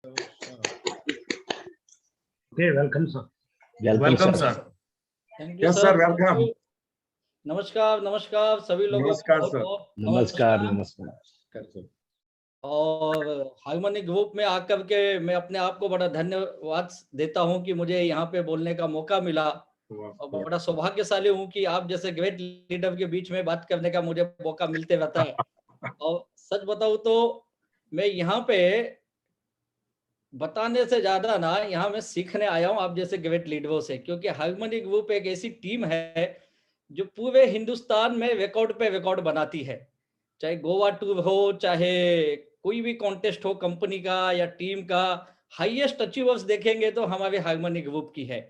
Okay, welcome, sir. Welcome, sir. Thank you Yes, sir. sir. Welcome. नमस्कार नमस्कार सभी लोगों नमस्कार, को सर। नमस्कार नमस्कार। और हार्मनी ग्रुप में आकर के मैं अपने आप को बड़ा धन्यवाद देता हूं कि मुझे यहाँ पे बोलने का मौका मिला और बड़ा सौभाग्यशाली हूं कि आप जैसे ग्रेट लीडर के बीच में बात करने का मुझे मौका मिलते रहता है। और सच बताऊं तो मैं यहाँ पे बताने से ज्यादा ना यहाँ मैं सीखने आया हूँ आप जैसे ग्रेट लीडरों से, क्योंकि हार्मनी ग्रुप एक ऐसी टीम है जो पूरे हिंदुस्तान में रिकॉर्ड पे रिकॉर्ड बनाती है। चाहे गोवा टूर हो, चाहे कोई भी कॉन्टेस्ट हो कंपनी का या टीम का, हाईएस्ट अचीवर्स देखेंगे तो हमारे हार्मनी ग्रुप की है।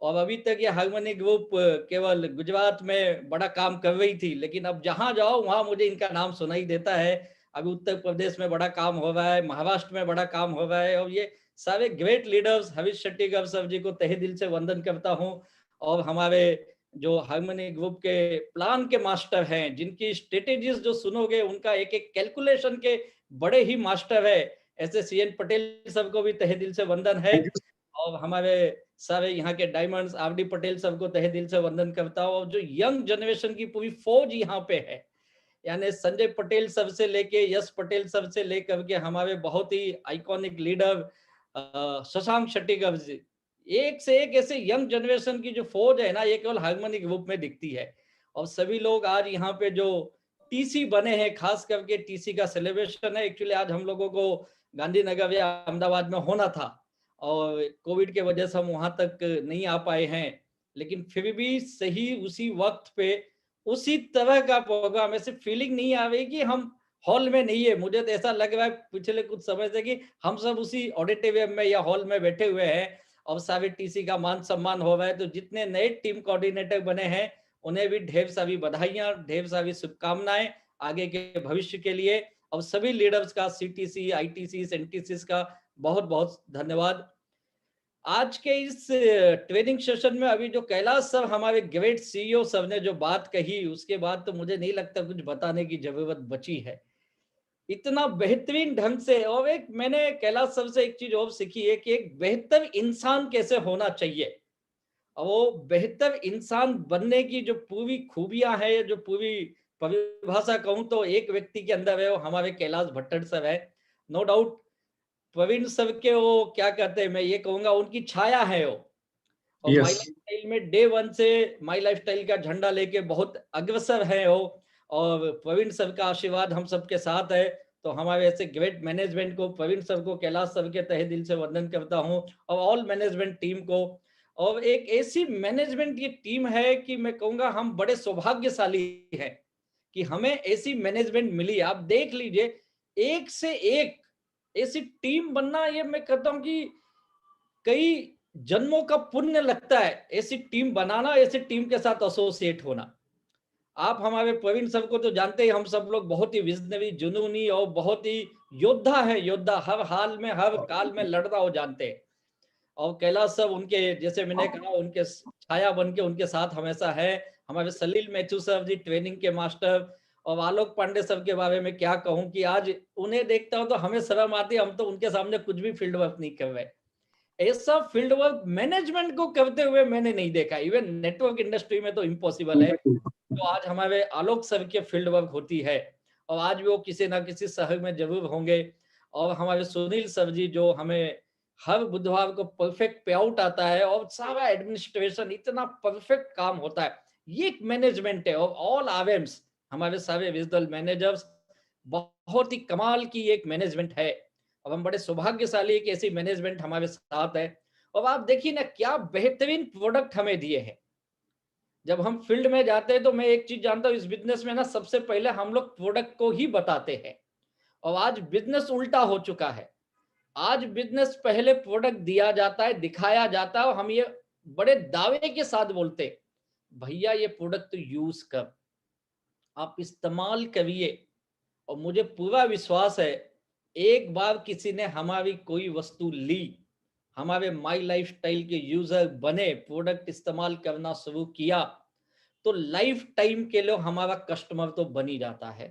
और अभी तक ये हार्मनी ग्रुप केवल गुजरात में बड़ा काम कर रही थी, लेकिन अब जहां जाओ वहां मुझे इनका नाम सुनाई देता है। अभी उत्तर प्रदेश में बड़ा काम हो रहा है, महाराष्ट्र में बड़ा काम हो रहा है, और ये सारे great leaders Harish Shetty sir ji को तहे दिल से वंदन करता हूँ। और हमारे जो हार्मनी ग्रुप के प्लान के मास्टर हैं, जिनकी स्ट्रेटेजीज जो सुनोगे उनका एक एक कैलकुलेशन के बड़े ही मास्टर है, ऐसे सीएन पटेल सर को भी तहे दिल से वंदन है। और हमारे सारे यहाँ के डायमंड्स आरडी पटेल सबको तहे दिल से वंदन करता हूँ। और जो यंग जनरेशन की पूरी फौज यहाँ पे है, यानी संजय पटेल सर से लेके यश पटेल सर से लेकर के हमारे बहुत ही आइकॉनिक लीडर शशांक शेट्टी जी, एक से एक ऐसे यंग जनरेशन की जो फौज है ना, ये केवल हार्मनी ग्रुप में दिखती है। और सभी लोग आज यहाँ पे जो टीसी बने हैं, खास करके टीसी का सेलिब्रेशन है। एक्चुअली आज हम लोगों को गांधीनगर या अहमदाबाद में होना था और कोविड के वजह से हम वहां तक नहीं आ पाए हैं, लेकिन फिर भी सही उसी वक्त पे उसी तरह का प्रोग्राम, ऐसे फीलिंग नहीं आ रही कि हम हॉल में नहीं है। मुझे तो ऐसा लग रहा है पिछले कुछ समय से कि हम सब उसी ऑडिटोरियम में या हॉल में बैठे हुए हैं और सारे टीसी का मान सम्मान हो रहा है। तो जितने नए टीम कोऑर्डिनेटर बने हैं उन्हें भी ढेर सारी बधाइयां, ढेर सारी शुभकामनाएं आगे के भविष्य के लिए। और सभी लीडर्स का, सीटीसी, आईटीसी, एनटीसी का बहुत बहुत धन्यवाद। आज के इस ट्रेनिंग सेशन में अभी जो कैलाश सर हमारे ग्रेट सीईओ सर ने जो बात कही, उसके बाद तो मुझे नहीं लगता कुछ बताने की जरूरत बची है। इतना बेहतरीन ढंग से। और एक मैंने कैलाश सर से एक चीज और सीखी है कि एक बेहतर इंसान कैसे होना चाहिए। और वो बेहतर इंसान बनने की जो पूरी खूबियां है, जो पूरी परिभाषा कहूं तो एक व्यक्ति के अंदर है, वो हमारे कैलाश भट्टर सर है। नो डाउट प्रवीण सर के वो क्या कहते हैं, मैं ये कहूंगा उनकी छाया है वो। और Yes. माई लाइफस्टाइल में डे वन से माई लाइफस्टाइल का झंडा लेके बहुत अग्रसर है वो। और प्रवीण सर का आशीर्वाद हम सबके साथ है। तो हमारे ऐसे ग्रेट मैनेजमेंट को, प्रवीण सर को, कैलाश सर के तहे दिल से वंदन करता हूँ, और ऑल मैनेजमेंट टीम को। और एक ऐसी मैनेजमेंट ये टीम है कि मैं कहूंगा हम बड़े सौभाग्यशाली हैं कि हमें ऐसी मैनेजमेंट मिली। आप देख लीजिए, एक से एक ऐसी टीम बनना, ये मैं कहता हूं कि कई जन्मों का पुण्य लगता है ऐसी टीम बनाना, ऐसी टीम के साथ एसोसिएट होना। आप हमारे प्रवीण सर को तो जानते ही, हम सब लोग बहुत ही विजनरी, जुनूनी और बहुत ही योद्धा है। योद्धा, हर हाल में, हर काल में लड़ना वो जानते हैं। और कैलाश सर उनके, जैसे मैंने कहा, उनके छाया बन के उनके साथ हमेशा है। हमारे सलील मैथ्यू सर जी ट्रेनिंग के मास्टर। और आलोक पांडे सर के बारे में क्या कहूं कि आज उन्हें देखता हूं तो हमें शर्म आती है, हम तो उनके सामने कुछ भी फील्ड वर्क नहीं कर रहे। ऐसा फील्ड वर्क मैनेजमेंट को करते हुए मैंने नहीं देखा, इवन नेटवर्क इंडस्ट्री में तो इम्पॉसिबल है। तो आज हमारे आलोक सर के फील्ड वर्क होती है, और आज भी वो किसी ना किसी शहर में जरूर होंगे। और हमारे सुनील सर जी, जो हमें हर बुधवार को परफेक्ट पे आउट आता है और सारा एडमिनिस्ट्रेशन इतना परफेक्ट काम होता है, ये एक मैनेजमेंट है। और ऑल आरएम्स, हमारे सारे विजिटल मैनेजर्स, बहुत ही कमाल की एक मैनेजमेंट है। और हम बड़े सौभाग्यशाली है कि ऐसी मैनेजमेंट हमारे साथ है। और आप देखिए ना, क्या बेहतरीन प्रोडक्ट हमें दिए हैं। जब हम फील्ड में जाते हैं तो मैं एक चीज जानता हूँ, इस बिजनेस में ना सबसे पहले हम लोग प्रोडक्ट को ही बताते हैं। और आज बिजनेस उल्टा हो चुका है। आज बिजनेस पहले प्रोडक्ट दिया जाता है, दिखाया जाता है, और हम ये बड़े दावे के साथ बोलते, भैया ये प्रोडक्ट तो यूज कर, आप इस्तेमाल करिए। और मुझे पूरा विश्वास है, एक बार किसी ने हमारी कोई वस्तु ली, हमारे माई लाइफस्टाइल के यूजर बने, प्रोडक्ट इस्तेमाल करना शुरू किया, तो लाइफ टाइम के लिए हमारा कस्टमर तो बन ही जाता है।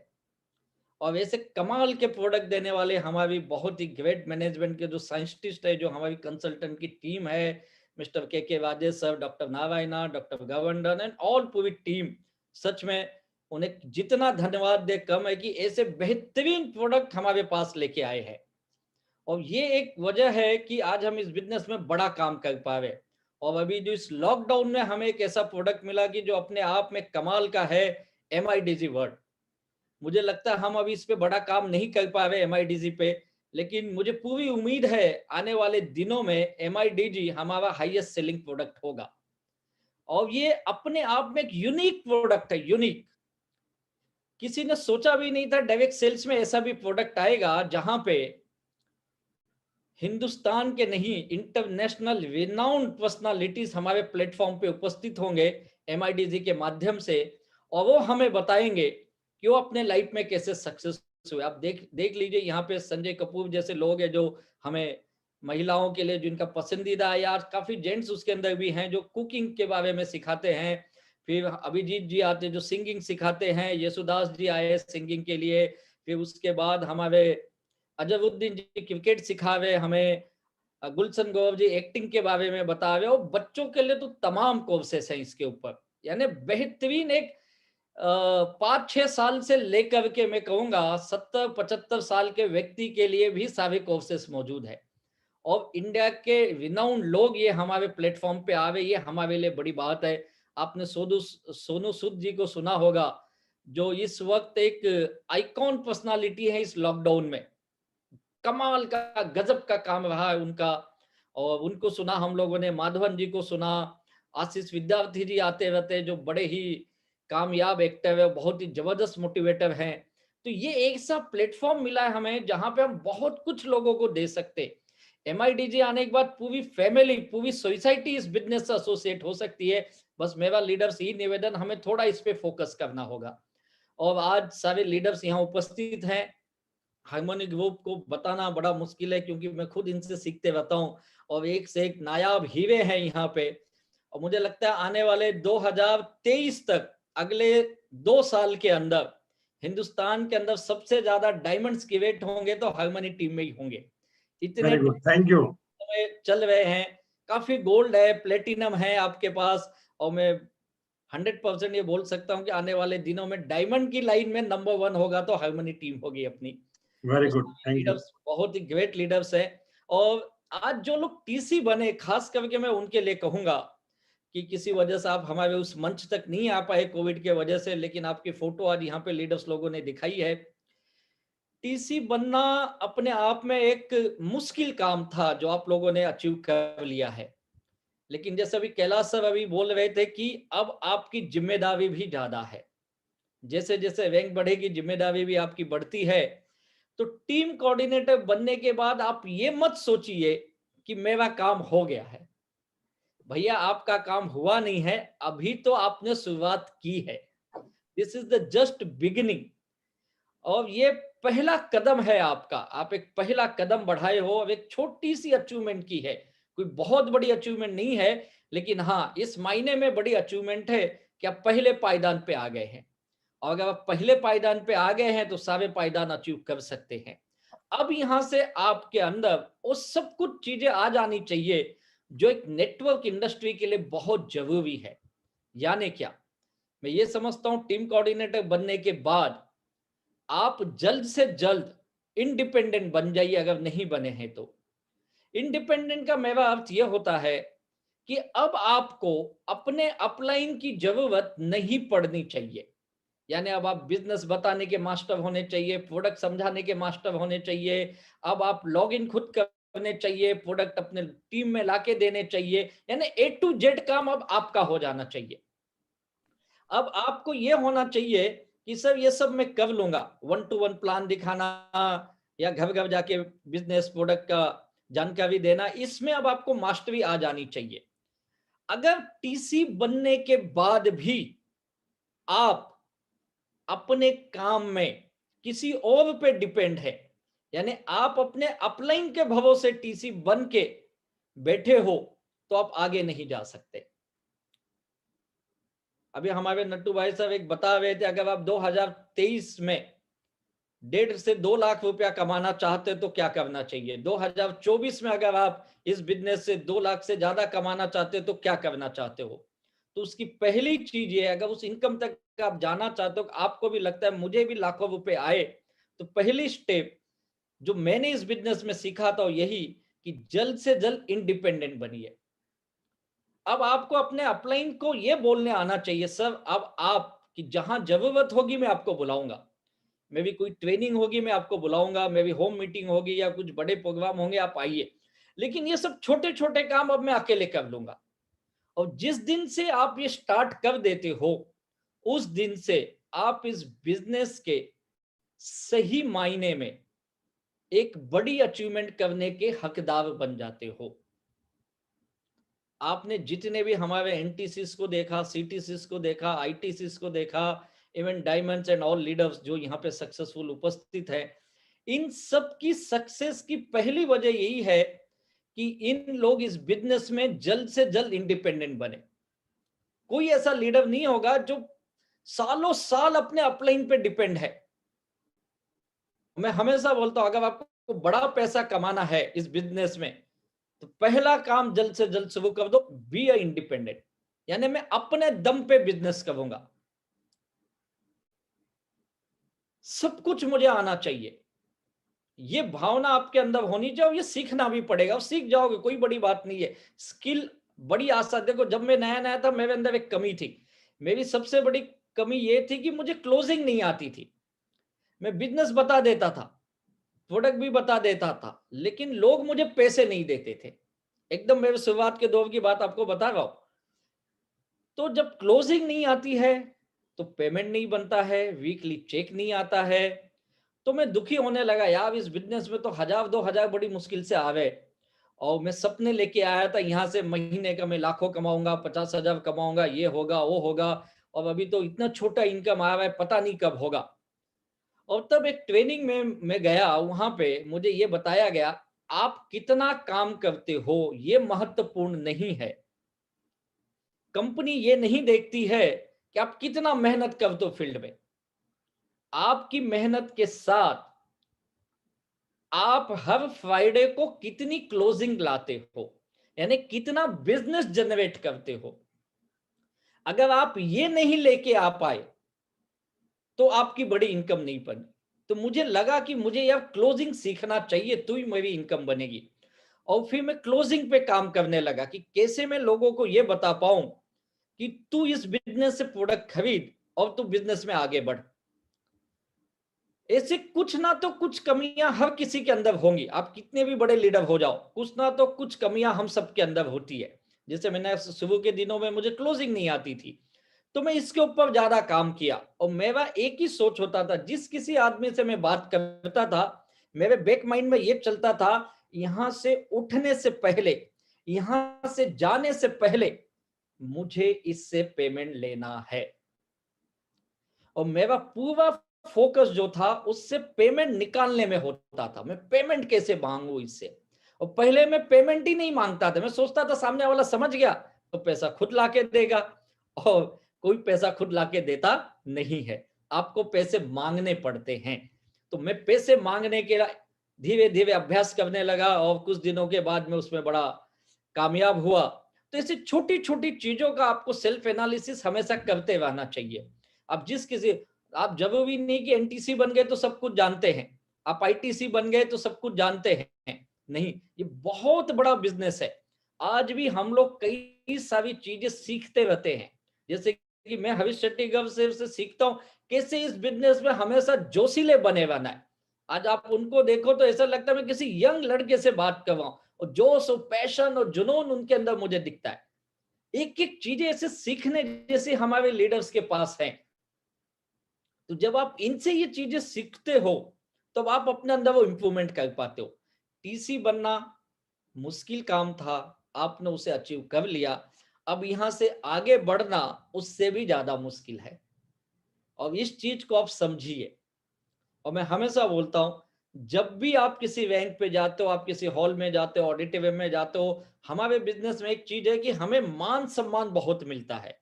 और वैसे कमाल के प्रोडक्ट देने वाले हमारी बहुत ही ग्रेट मैनेजमेंट के जो साइंटिस्ट है, जो हमारी कंसल्टेंट की टीम है, मिस्टर के वाजे sir, doctor Narayana, doctor governor and all पूरी टीम, सच में उन्हें जितना धन्यवाद दे कम है कि ऐसे बेहतरीन प्रोडक्ट हमारे पास लेके आए हैं। और ये एक वजह है कि आज हम इस बिजनेस में बड़ा काम कर पा रहे। और अभी जो इस लॉकडाउन में हमें एक ऐसा प्रोडक्ट मिला कि जो अपने आप में कमाल का है, MIDG वर्ड। मुझे लगता है हम अभी इस पे बड़ा काम नहीं कर पा रहे MIDG पे, लेकिन मुझे पूरी उम्मीद है आने वाले दिनों में MIDG हमारा हाईएस्ट सेलिंग प्रोडक्ट होगा। और ये अपने आप में एक यूनिक प्रोडक्ट है, यूनिक। किसी ने सोचा भी नहीं था डायरेक्ट सेल्स में ऐसा भी प्रोडक्ट आएगा जहां पे हिंदुस्तान के नहीं, इंटरनेशनल रिनाउंड पर्सनालिटीज हमारे प्लेटफॉर्म पे उपस्थित होंगे MIDG के माध्यम से, और वो हमें बताएंगे कि वो अपने लाइफ में कैसे सक्सेस हुए। आप देख लीजिए, यहाँ पे संजय कपूर जैसे लोग हैं जो हमें महिलाओं के लिए जिनका पसंदीदा है, यार काफी जेंट्स उसके अंदर भी हैं जो कुकिंग के बारे में सिखाते हैं। फिर अभिजीत जी आते जो सिंगिंग सिखाते हैं, यशुदास जी आए सिंगिंग के लिए। फिर उसके बाद हमारे अजहरुद्दीन जी क्रिकेट सिखा रहे हमें, गुलशन गौरव जी एक्टिंग के बारे में बता रहे हो। बच्चों के लिए तो तमाम कोर्सेस हैं इसके ऊपर, यानी बेहतरीन एक 5-6 साल से लेकर के मैं कहूंगा 70-75 साल के व्यक्ति के लिए भी सारे कोर्सेस मौजूद है। और इंडिया के रिनाउंड लोग ये हमारे प्लेटफॉर्म पे आ रहे, ये हमारे लिए बड़ी बात है। आपने सोनू सूद जी को सुना होगा, जो इस वक्त एक आइकॉन पर्सनालिटी है इस लॉकडाउन में। कमाल का गजब का काम रहा है उनका, और उनको सुना हम लोगों ने। माधवन जी को सुना, आशीष विद्यार्थी जी आते रहते जो बड़े ही कामयाब एक्टर है, बहुत ही जबरदस्त मोटिवेटर हैं। तो ये एक ऐसा प्लेटफॉर्म मिला है हमें जहां पे हम बहुत कुछ लोगों को दे सकते। MIDG आने के बाद पूरी फैमिली, पूरी सोसाइटी इस बिजनेस से एसोसिएट हो सकती है। बस मेरा लीडर्स ही निवेदन, हमें थोड़ा इस पे फोकस करना होगा। और आज सारे लीडर्स यहाँ उपस्थित हैं। हार्मोनी ग्रुप को बताना बड़ा मुश्किल है क्योंकि मैं खुद इनसे सीखते रहता हूँ, और एक से एक नायाब हीरे हैं यहाँ पे। और मुझे लगता है आने वाले 2023 तक, अगले 2 साल के अंदर हिंदुस्तान के अंदर सबसे ज्यादा डायमंड्स की वेट होंगे तो हार्मनी टीम में ही होंगे। इतने वेरी गुड, थैंक यू। चल रहे हैं, काफी गोल्ड है, प्लेटिनम है आपके पास। और मैं 100% ये बोल सकता हूँ कि आने वाले दिनों में डायमंड की लाइन में नंबर 1 होगा तो हार्मनी टीम होगी अपनी। Very good, thank you. Leaders बहुत ही ग्रेट लीडर्स हैं। और आज जो लोग TC बने, खास करके मैं उनके लिए कहूंगा कि किसी वजह से आप हमारे उस मंच तक नहीं आ पाए कोविड के वजह से, लेकिन आपकी फोटो आज यहाँ पे लीडर्स लोगों ने दिखाई है। TC बनना अपने आप में एक मुश्किल काम था जो आप लोगों ने अचीव कर लिया है। लेकिन जैसे अभी कैलाश सर अभी बोल रहे थे कि अब आपकी जिम्मेदारी भी ज्यादा है। जैसे जैसे रैंक बढ़ेगी, जिम्मेदारी भी आपकी बढ़ती है। तो टीम कोऑर्डिनेटर बनने के बाद आप ये मत सोचिए कि मेरा काम हो गया है। भैया आपका काम हुआ नहीं है, अभी तो आपने शुरुआत की है। This is the just beginning. और ये पहला कदम है आपका, आप एक पहला कदम बढ़ाए हो। अब एक छोटी सी अचीवमेंट की है, कोई बहुत बड़ी अचीवमेंट नहीं है, लेकिन हाँ इस मायने में बड़ी अचीवमेंट है कि आप पहले पायदान पे आ गए हैं। और अगर आप पहले पायदान पे आ गए हैं तो सारे पायदान अचीव कर सकते हैं। अब यहां से आपके अंदर वो सब कुछ चीजें आ जानी चाहिए जो एक नेटवर्क इंडस्ट्री के लिए बहुत जरूरी है। यानी क्या, मैं ये समझता हूं टीम कोऑर्डिनेटर बनने के बाद आप जल्द से जल्द इंडिपेंडेंट बन जाइए, अगर नहीं बने हैं तो। इंडिपेंडेंट का मेरा अर्थ यह होता है कि अब आपको अपने अपलाइन की जरूरत नहीं पड़नी चाहिए। यानी अब आप बिजनेस बताने के मास्टर होने चाहिए, प्रोडक्ट समझाने के मास्टर होने चाहिए। अब आप लॉग इन खुद करने चाहिए, प्रोडक्ट अपने टीम में लाके देने चाहिए। यानी A to Z काम अब आपका हो जाना चाहिए। अब आपको ये होना चाहिए कि सर ये सब मैं कर लूंगा, 1-to-1 प्लान दिखाना या घर घर जाके बिजनेस प्रोडक्ट का जानकारी देना, इसमें अब आपको मास्टरी आ जानी चाहिए। अगर TC बनने के बाद भी आप अपने काम में किसी और पे डिपेंड है, यानी आप अपने अपलाइन के भरोसे TC बन के बैठे हो, तो आप आगे नहीं जा सकते। अभी हमारे नट्टू भाई साहब एक बता रहे थे, अगर आप 2023 में 1.5 से 2 लाख रुपया कमाना चाहते तो क्या करना चाहिए, 2024 में अगर आप इस बिजनेस से 2 लाख से ज्यादा कमाना चाहते तो क्या करना चाहते हो। तो उसकी पहली चीज ये है, अगर उस इनकम तक आप जाना चाहते हो, आपको भी लगता है मुझे भी लाखों रुपए आए, तो पहली स्टेप जो मैंने इस बिजनेस में सीखा था यही कि जल्द से जल्द इंडिपेंडेंट बनिए। अब आपको अपने अपलाइन को ये बोलने आना चाहिए, सर अब आप कि जहां जरूरत होगी मैं आपको बुलाऊंगा, मे भी कोई ट्रेनिंग होगी मैं आपको बुलाऊंगा, मे भी होम मीटिंग होगी या कुछ बड़े प्रोग्राम होंगे, आप आइए, लेकिन ये सब छोटे छोटे काम अब मैं अकेले कर लूंगा। और जिस दिन से आप ये स्टार्ट कर देते हो, उस दिन से आप इस बिजनेस के सही मायने में एक बड़ी अचीवमेंट करने के हकदार बन जाते हो। आपने जितने भी हमारे एनटीसीस को देखा, सीटीसीस को देखा, आईटीसीस को देखा, even diamonds and all leaders जो यहाँ पे सक्सेसफुल उपस्थित है, इन सब की सक्सेस की पहली वजह यही है कि इन लोग इस बिजनेस में जल्द से जल्द इंडिपेंडेंट बने। कोई ऐसा लीडर नहीं होगा जो सालों साल अपने अपलाइन पे डिपेंड है। मैं हमेशा बोलता हूं, अगर आपको बड़ा पैसा कमाना है इस बिजनेस में, तो पहला काम जल्द से जल्द शुरू कर दो, बी इंडिपेंडेंट, यानी मैं अपने दम पे बिजनेस करूंगा, सब कुछ मुझे आना चाहिए, ये भावना आपके अंदर होनी चाहिए। ये सीखना भी पड़ेगा, और सीख जाओगे, कोई बड़ी बात नहीं है। स्किल बड़ी आसान, देखो जब मैं नया नया था मेरे अंदर एक कमी थी, मेरी सबसे बड़ी कमी ये थी कि मुझे क्लोजिंग नहीं आती थी। मैं बिजनेस बता देता था, प्रोडक्ट भी बता देता था, लेकिन लोग मुझे पैसे नहीं देते थे। एकदम मेरे शुरुआत के दौर की बात आपको बता रहा हूं। तो जब क्लोजिंग नहीं आती है तो पेमेंट नहीं बनता है, वीकली चेक नहीं आता है, तो मैं दुखी होने लगा, यार इस बिजनेस में तो 1000-2000 बड़ी मुश्किल से आ गए, और मैं सपने लेके आया था यहाँ से महीने का मैं लाखों कमाऊंगा, 50,000 कमाऊंगा, ये होगा वो होगा, और अभी तो इतना छोटा इनकम आ रहा है, पता नहीं कब होगा। और तब एक ट्रेनिंग में मैं गया, वहां पे मुझे ये बताया गया, आप कितना काम करते हो ये महत्वपूर्ण नहीं है, कंपनी ये नहीं देखती है कि आप कितना मेहनत करते हो फील्ड में, आपकी मेहनत के साथ आप हर फ्राइडे को कितनी क्लोजिंग लाते हो, यानी कितना बिजनेस जनरेट करते हो। अगर आप ये नहीं लेके आ पाए तो आपकी बड़ी इनकम नहीं बनी। तो मुझे लगा कि मुझे यार क्लोजिंग सीखना चाहिए, तो ही मेरी इनकम बनेगी। और फिर मैं क्लोजिंग पे काम करने लगा कि कैसे मैं लोगों को ये बता पाऊं कि तू इस बिजनेस से प्रोडक्ट खरीद और तू बिजनेस में आगे बढ़। ऐसे कुछ ना तो कुछ कमियां हर किसी के अंदर होंगी, आप कितने भी बड़े लीडर हो जाओ, कुछ ना तो कुछ कमियां हम सबके अंदर होती है। जैसे मैंने शुरू के दिनों में मुझे क्लोजिंग नहीं आती थी, तो मैं इसके ऊपर ज्यादा काम किया, और मेरा एक ही सोच होता था, जिस किसी आदमी से मैं बात करता था मेरे बैक माइंड में ये चलता था, यहां से उठने से पहले, यहां से जाने से पहले मुझे इससे पेमेंट लेना है। और मेरा पूरा फोकस जो था उससे पेमेंट निकालने में होता था, मैं पेमेंट कैसे मांगू इससे। और पहले मैं पेमेंट ही नहीं मांगता था, मैं सोचता था सामने वाला समझ गया तो पैसा खुद लाके देगा, और कोई पैसा खुद लाके देता नहीं है, आपको पैसे मांगने पड़ते हैं। तो मैं पैसे मांगने के धीरे धीरे अभ्यास करने लगा, और कुछ दिनों के बाद मैं उसमें बड़ा कामयाब हुआ। तो ऐसी छोटी छोटी चीजों का आपको सेल्फ एनालिसिस हमेशा करते रहना चाहिए। आप जिस किसी, आप जरूरी नहीं कि एनटीसी बन गए तो सब कुछ जानते हैं, आप आईटीसी बन गए तो सब कुछ जानते हैं, नहीं, ये बहुत बड़ा बिजनेस है। आज भी हम लोग कई सारी चीजें सीखते रहते हैं, जैसे कि मैं हरीश शेट्टी से सीखता हूँ कैसे इस बिजनेस में हमेशा जोशीले बने रहना है। आज आप उनको देखो तो ऐसा लगता है मैं किसी यंग लड़के से बात कर रहा हूँ, और जोश और पैशन और जुनून उनके अंदर मुझे दिखता है। एक एक चीजें ऐसे सीखने जैसे हमारे लीडर्स के पास हैं। तो जब आप इनसे ये चीजें सीखते हो तब आप अपने अंदर वो इंप्रूवमेंट कर पाते हो। टीसी बनना मुश्किल काम था, आपने उसे अचीव कर लिया, अब यहां से आगे बढ़ना उससे भी ज्यादा मुश्किल है, और इस चीज को आप समझिए। और मैं हमेशा बोलता हूं, जब भी आप किसी रैंक पे जाते हो, आप किसी हॉल में जाते हो, ऑडिटोरियम में जाते हो, हमारे बिजनेस में एक चीज है कि हमें मान सम्मान बहुत मिलता है,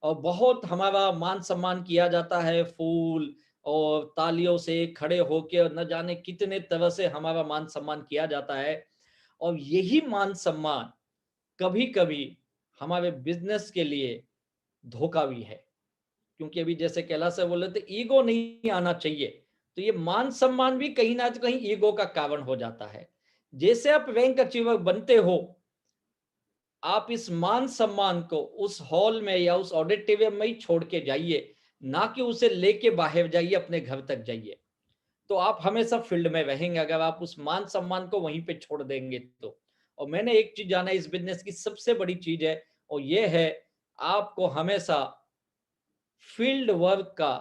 और बहुत हमारा मान सम्मान किया जाता है, फूल और तालियों से खड़े होके और न जाने कितने तरह से हमारा मान सम्मान किया जाता है। और यही मान सम्मान कभी कभी हमारे बिजनेस के लिए धोखा भी है, क्योंकि अभी जैसे कैलाश सर बोल रहे थे ईगो नहीं आना चाहिए, तो ये मान सम्मान भी कहीं ना कहीं ईगो का कारण हो जाता है। जैसे आप रैंक अचीवर बनते हो, आप इस मान सम्मान को उस हॉल में या उस ऑडिटोरियम में ही छोड़ के जाइए, ना कि उसे लेके बाहर जाइए, अपने घर तक जाइए। तो आप हमेशा फील्ड में रहेंगे अगर आप उस मान सम्मान को वहीं पे छोड़ देंगे तो। और मैंने एक चीज जाना इस बिजनेस की सबसे बड़ी चीज है, और ये है आपको हमेशा फील्ड वर्क का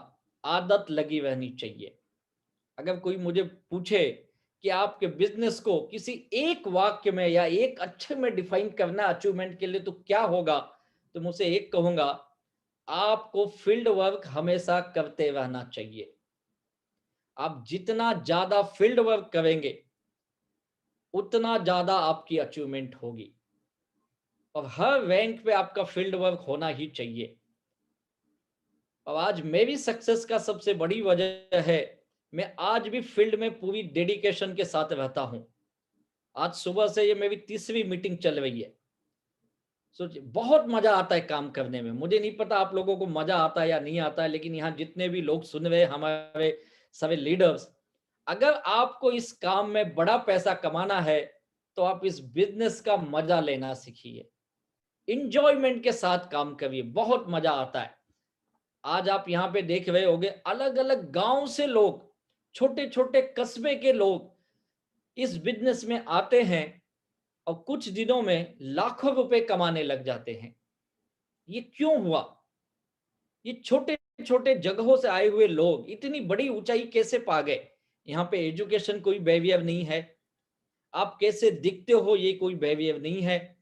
आदत लगी रहनी चाहिए। अगर कोई मुझे पूछे कि आपके बिजनेस को किसी एक वाक्य में या एक अक्षर में डिफाइन करना अचीवमेंट के लिए तो क्या होगा, तो मुझसे एक कहूंगा, आपको फील्ड वर्क हमेशा करते रहना चाहिए। आप जितना ज्यादा फील्ड वर्क करेंगे उतना ज्यादा आपकी अचीवमेंट होगी, और हर रैंक पे आपका फील्ड वर्क होना ही चाहिए। और आज मेरी सक्सेस का सबसे बड़ी वजह है, मैं आज भी फील्ड में पूरी डेडिकेशन के साथ रहता हूं। आज सुबह से ये मेरी तीसरी मीटिंग चल रही है। सोचिए, बहुत मजा आता है काम करने में। मुझे नहीं पता आप लोगों को मजा आता है या नहीं आता है, लेकिन यहाँ जितने भी लोग सुन रहे हमारे सभी लीडर्स, अगर आपको इस काम में बड़ा पैसा कमाना है तो आप इस बिजनेस का मजा लेना सीखिए, इंजॉयमेंट के साथ काम करिए, बहुत मजा आता है। आज आप यहाँ पे देख रहे होंगे अलग अलग गांव से लोग, छोटे छोटे कस्बे के लोग इस बिजनेस में आते हैं और कुछ दिनों में लाखों रुपए कमाने लग जाते हैं। ये क्यों हुआ? ये छोटे छोटे जगहों से आए हुए लोग इतनी बड़ी ऊंचाई कैसे पा गए? यहाँ पे एजुकेशन कोई बैरियर नहीं है, आप कैसे दिखते हो ये कोई बैरियर नहीं है।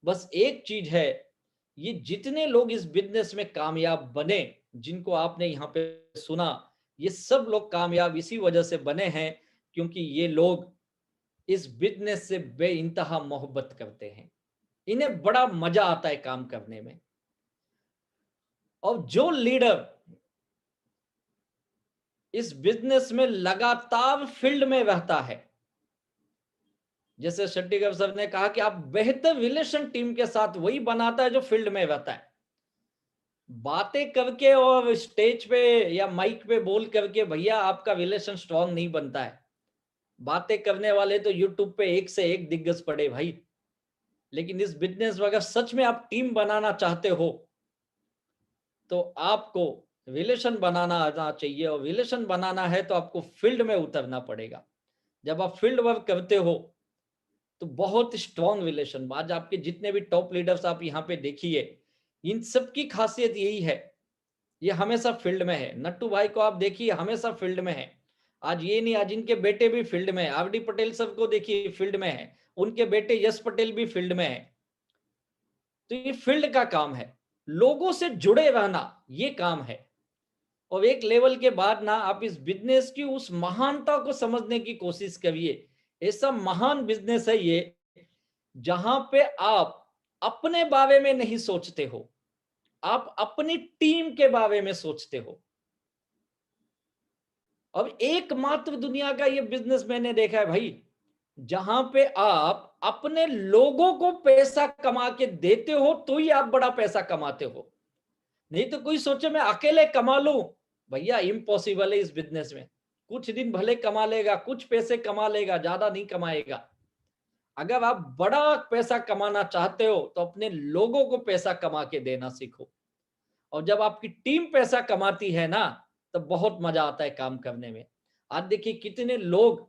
बस एक चीज है, ये जितने लोग इस बिजनेस में कामयाब बने, जिनको आपने यहाँ पे सुना, ये सब लोग कामयाब इसी वजह से बने हैं क्योंकि ये लोग इस बिजनेस से बेइंतहा मोहब्बत करते हैं, इन्हें बड़ा मजा आता है काम करने में। और जो लीडर इस बिजनेस में लगातार फील्ड में रहता है, जैसे शट्टीगर सर ने कहा कि आप बेहतर रिलेशन टीम के साथ वही बनाता है जो फील्ड में रहता है। बातें करके और स्टेज पे या माइक पे बोल करके भैया आपका रिलेशन स्ट्रांग नहीं बनता है। बातें करने वाले तो यूट्यूब पे एक से एक दिग्गज पड़े भाई, लेकिन इस बिजनेस में अगर सच में आप टीम बनाना चाहते हो तो आपको रिलेशन बनाना आना चाहिए, और रिलेशन बनाना है तो आपको फील्ड में उतरना पड़ेगा। जब आप फील्ड वर्क करते हो तो बहुत स्ट्रॉन्ग रिलेशन, आज आपके जितने भी टॉप लीडर्स आप यहाँ पे देखिए, इन सब की खासियत यही है, ये हमेशा फील्ड में है। नट्टू भाई को आप देखिए, हमेशा फील्ड में है। आज ये नहीं, आज इनके बेटे भी फील्ड में है। आरडी पटेल सब को देखिए फील्ड में है, उनके बेटे यश पटेल भी फील्ड में है। तो ये फील्ड का काम है, लोगों से जुड़े रहना ये काम है। और एक लेवल के बाद ना आप इस बिजनेस की उस महानता को समझने की कोशिश करिए। ऐसा महान बिजनेस है ये जहां पे आप अपने बारे में नहीं सोचते हो, आप अपनी टीम के बारे में सोचते हो। अब एकमात्र दुनिया का ये बिजनेस मैंने देखा है भाई, जहां पे आप अपने लोगों को पैसा कमा के देते हो तो ही आप बड़ा पैसा कमाते हो। नहीं तो कोई सोचे मैं अकेले कमा लूं, भैया इम्पॉसिबल है इस बिजनेस में। कुछ दिन भले कमा लेगा, कुछ पैसे कमा लेगा, ज्यादा नहीं कमाएगा। अगर आप बड़ा पैसा कमाना चाहते हो तो अपने लोगों को पैसा कमा के देना सीखो, और जब आपकी टीम पैसा कमाती है ना, तो बहुत मजा आता है काम करने में। आज देखिए कितने लोग,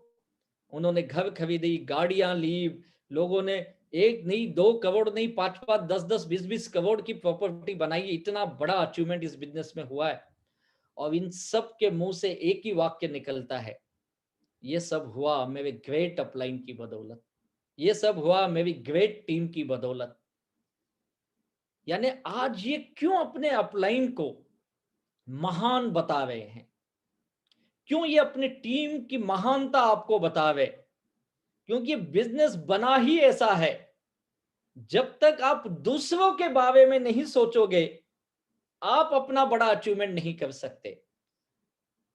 उन्होंने घर खरीदी, गाड़ियां ली, लोगों ने एक नहीं, 2 करोड़ नहीं, 5-5, 10-10, 20-20 करोड़ की प्रॉपर्टी बनाई है। इतना बड़ा अचीवमेंट इस बिजनेस में हुआ है, और इन सब के मुंह से एक ही वाक्य निकलता है, ये सब हुआ मेरे ग्रेट अपलाइन की बदौलत, ये सब हुआ मेरी ग्रेट टीम की बदौलत। यानी आज ये क्यों अपने अपलाइन को महान बता रहे हैं, क्यों ये अपनी टीम की महानता आपको बता रहे? क्योंकि बिजनेस बना ही ऐसा है, जब तक आप दूसरों के बारे में नहीं सोचोगे आप अपना बड़ा अचीवमेंट नहीं कर सकते।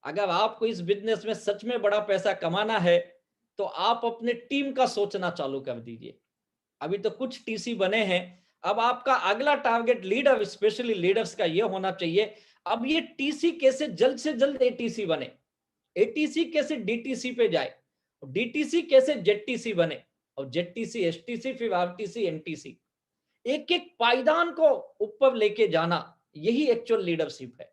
अगर आपको इस बिजनेस में सच में बड़ा पैसा कमाना है तो आप अपने टीम का सोचना चालू कर दीजिए। अभी तो कुछ टीसी बने हैं, अब आपका अगला टारगेट लीडर, स्पेशली लीडर्स का ये होना चाहिए, अब ये टीसी कैसे जल्द से जल्द एटीसी बने, एटीसी कैसे डीटीसी पे जाए, डीटीसी कैसे जेडटीसी बने, और जेडटीसी एसटीसी, फिर आरटीसी एनटीसी, एक एक पायदान को ऊपर लेके जाना, यही एक्चुअल लीडरशिप है।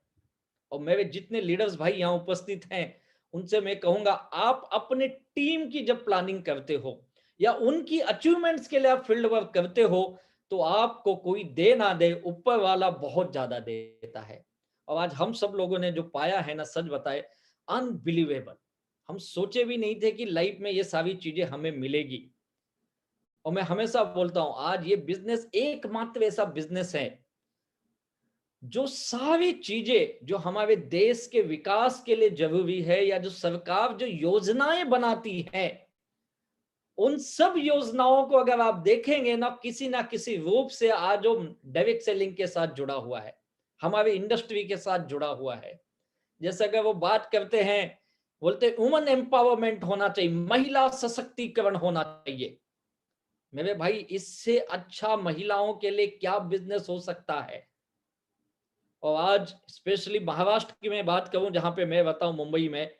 और मेरे जितने लीडर्स भाई यहाँ उपस्थित हैं उनसे मैं कहूंगा, आप अपने टीम की जब प्लानिंग करते हो या उनकी अचीवमेंट्स के लिए आप फील्ड वर्क करते हो तो आपको कोई दे ना दे, ऊपर वाला बहुत ज्यादा देता है। और आज हम सब लोगों ने जो पाया है ना, सच बताए, अनबिलीवेबल। हम सोचे भी नहीं थे कि लाइफ में ये सारी चीजें हमें मिलेगी। और मैं हमेशा बोलता हूं, आज ये बिजनेस एकमात्र ऐसा बिजनेस है जो सारी चीजें जो हमारे देश के विकास के लिए जरूरी है, या जो सरकार जो योजनाएं बनाती है, उन सब योजनाओं को अगर आप देखेंगे ना किसी रूप से आज वो डायरेक्ट सेलिंग के साथ जुड़ा हुआ है, हमारे इंडस्ट्री के साथ जुड़ा हुआ है। जैसे अगर वो बात करते हैं, बोलते वुमेन एम्पावरमेंट होना चाहिए, महिला सशक्तिकरण होना चाहिए। मेरे भाई, इससे अच्छा महिलाओं के लिए क्या बिजनेस हो सकता है। और आज स्पेशली महाराष्ट्र की मैं बात करूं, जहां पे मैं बताऊं मुंबई में,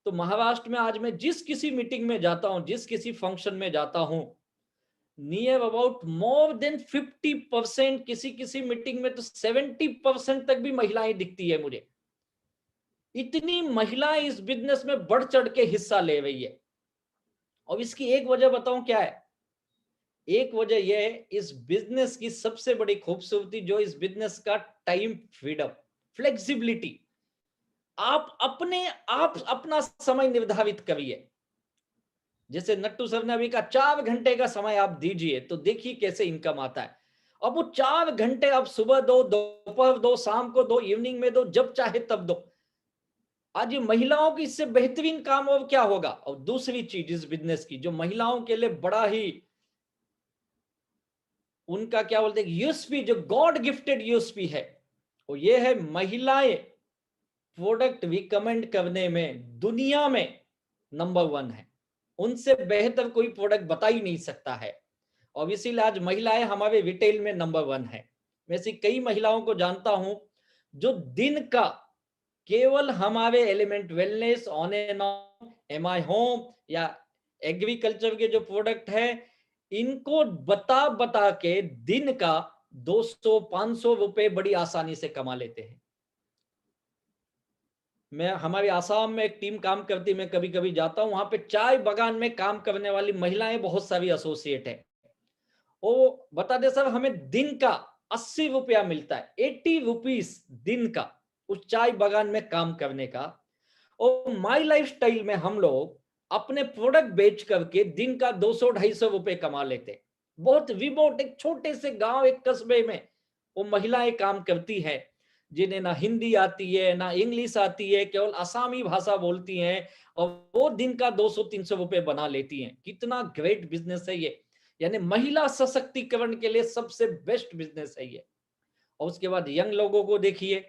तो महाराष्ट्र में आज मैं जिस किसी मीटिंग में जाता हूं, जिस किसी फंक्शन में जाता हूं, नियर अबाउट मोर देन 50%, किसी किसी मीटिंग में तो 70% तक भी महिलाएं दिखती है मुझे। इतनी महिलाएं इस बिजनेस में बढ़ चढ़ के हिस्सा ले रही है। और इसकी एक वजह बताऊं क्या है? एक वजह यह है, इस बिजनेस की सबसे बड़ी खूबसूरती जो इस बिजनेस का टाइम फ्रीडम, फ्लेक्सिबिलिटी। आप अपना समय निर्धारित करिए। जैसे नट्टू सर ने अभी कहा 4 घंटे का समय आप दीजिए, तो देखिए कैसे इनकम आता है। अब वो 4 घंटे आप सुबह दो, दोपहर दो, शाम को दो, इवनिंग में दो, जब चाहे तब दो। आज ये महिलाओं की इससे बेहतरीन काम और क्या होगा। और दूसरी चीज इस बिजनेस की जो महिलाओं के लिए बड़ा ही उनका क्या बोलते हैं यूएसपी, जो गॉड गिफ्टेड यूएसपी है, वो ये है, महिलाएं प्रोडक्ट रिकमेंड करने में दुनिया में नंबर 1 है। उनसे बेहतर कोई प्रोडक्ट बता ही नहीं सकता है। और इसीलिए आज महिलाएं हमारे रिटेल में नंबर 1 है। मैं ऐसी कई महिलाओं को जानता हूं जो दिन का केवल हमारे element wellness, on and on, M I home या एग्रीकल्चर के जो प्रोडक्ट है, इनको बता बता के दिन का 200-500 रुपए बड़ी आसानी से कमा लेते हैं। मैं हमारे आसाम में एक टीम काम करती, मैं कभी कभी जाता हूं, वहां पे चाय बागान में काम करने वाली महिलाएं बहुत सारी एसोसिएट है। वो बता दे सर, हमें दिन का 80 रुपया मिलता है, 80 रुपीस दिन का उस चाय बागान में काम करने का। और माई लाइफ स्टाइल में हम लोग अपने प्रोडक्ट बेच करके दिन का 200-250 रुपए कमा लेते। बहुत रिमोट एक छोटे से गांव, एक कस्बे में वो महिलाएं काम करती हैं, जिन्हें ना हिंदी आती है ना इंग्लिश आती है, केवल आसामी भाषा बोलती हैं, और वो दिन का 200-300 रुपए बना लेती हैं। कितना ग्रेट बिजनेस है ये। यानी महिला सशक्तिकरण के लिए सबसे बेस्ट बिजनेस है ये। और उसके बाद यंग लोगों को देखिए,